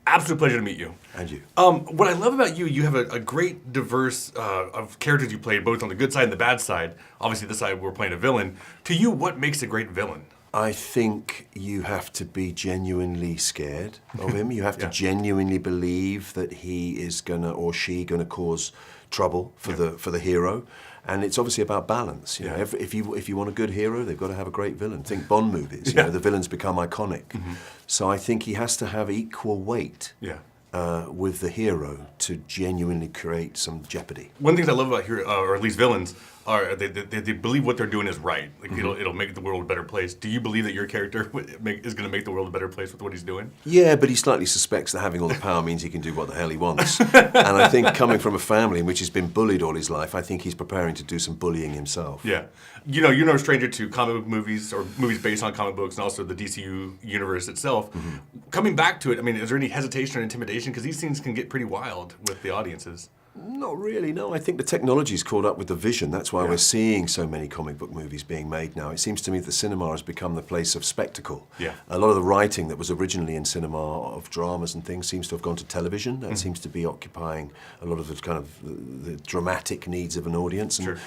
Absolute pleasure to meet you. And you. What I love about you, you have a great diverse of characters you played, both on the good side and the bad side. Obviously, this side we're playing a villain. To you, what makes a great villain? I think you have to be genuinely scared of him. You have to genuinely believe that he is gonna or she gonna cause trouble for the hero. And it's obviously about balance. You know, if you want a good hero, they've got to have a great villain. Think Bond movies. You know, the villains become iconic. So I think he has to have equal weight with the hero to genuinely create some jeopardy. One thing I love about hero, or at least villains, are they believe what they're doing is right. Like it'll make the world a better place. Do you believe that your character is going to make the world a better place with what he's doing? Yeah, but he slightly suspects that having all the power means he can do what the hell he wants. And I think coming from a family in which he's been bullied all his life, I think he's preparing to do some bullying himself. Yeah. You know, you're no stranger to comic book movies or movies based on comic books and also the DCU universe itself. Coming back to it, I mean, is there any hesitation or intimidation? Because these things can get pretty wild with the audiences. Not really, no. I think the technology's caught up with the vision. That's why we're seeing so many comic book movies being made now. It seems to me that the cinema has become the place of spectacle. Yeah. A lot of the writing that was originally in cinema of dramas and things seems to have gone to television. That seems to be occupying a lot of the kind of the dramatic needs of an audience. And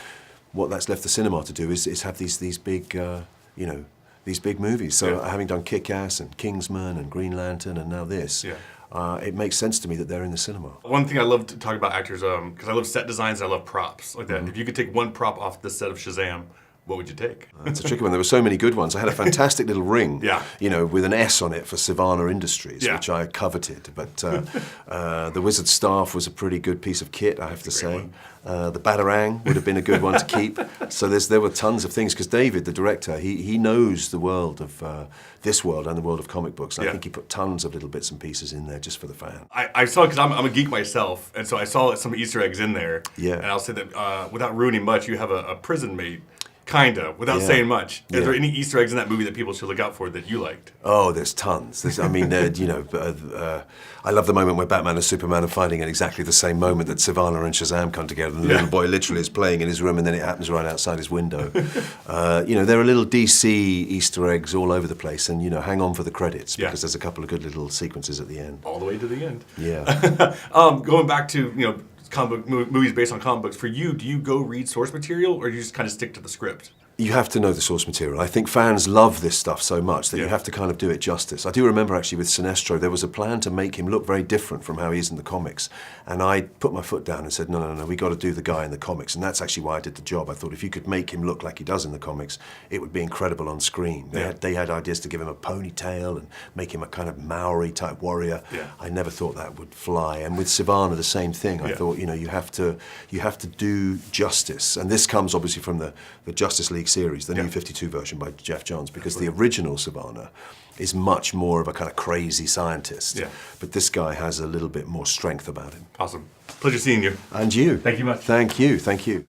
what that's left the cinema to do is have these big, you know, these big movies. So having done Kick-Ass and Kingsman and Green Lantern and now this, it makes sense to me that they're in the cinema. One thing I love to talk about actors, because I love set designs and I love props like that. If you could take one prop off the set of Shazam, what would you take? That's a tricky one. There were so many good ones. I had a fantastic little ring, you know, with an S on it for Savannah Industries, which I coveted. But the Wizard Staff was a pretty good piece of kit, I have to say. The Batarang would have been a good one to keep. So there were tons of things, because David, the director, he knows the world of this world and the world of comic books. And I think he put tons of little bits and pieces in there just for the fan. I saw, because I'm a geek myself, and so I saw some Easter eggs in there. Yeah. And I'll say that without ruining much, you have a prison mate. Kinda, without saying much. Is there any Easter eggs in that movie that people should look out for that you liked? Oh, there's tons. I mean, you know, I love the moment where Batman and Superman are fighting at exactly the same moment that Savannah and Shazam come together, and the little boy literally is playing in his room, and then it happens right outside his window. You know, there are little DC Easter eggs all over the place, and, you know, hang on for the credits, because there's a couple of good little sequences at the end. All the way to the end. Yeah. Going back to, you know, comic book movies based on comic books, for you, do you go read source material, or do you just kind of stick to the script? You have to know the source material. I think fans love this stuff so much that you have to kind of do it justice. I do remember actually with Sinestro, there was a plan to make him look very different from how he is in the comics. And I put my foot down and said, no, we got to do the guy in the comics. And that's actually why I did the job. I thought if you could make him look like he does in the comics, it would be incredible on screen. They had ideas to give him a ponytail and make him a kind of Maori type warrior. I never thought that would fly. And with Savannah, the same thing. I thought, you know, you have to do justice. And this comes obviously from the Justice League series, the new 52 version by Jeff Johns, because the original Savannah is much more of a kind of crazy scientist. But this guy has a little bit more strength about him. Awesome. Pleasure seeing you. And you. Thank you much. Thank you. Thank you.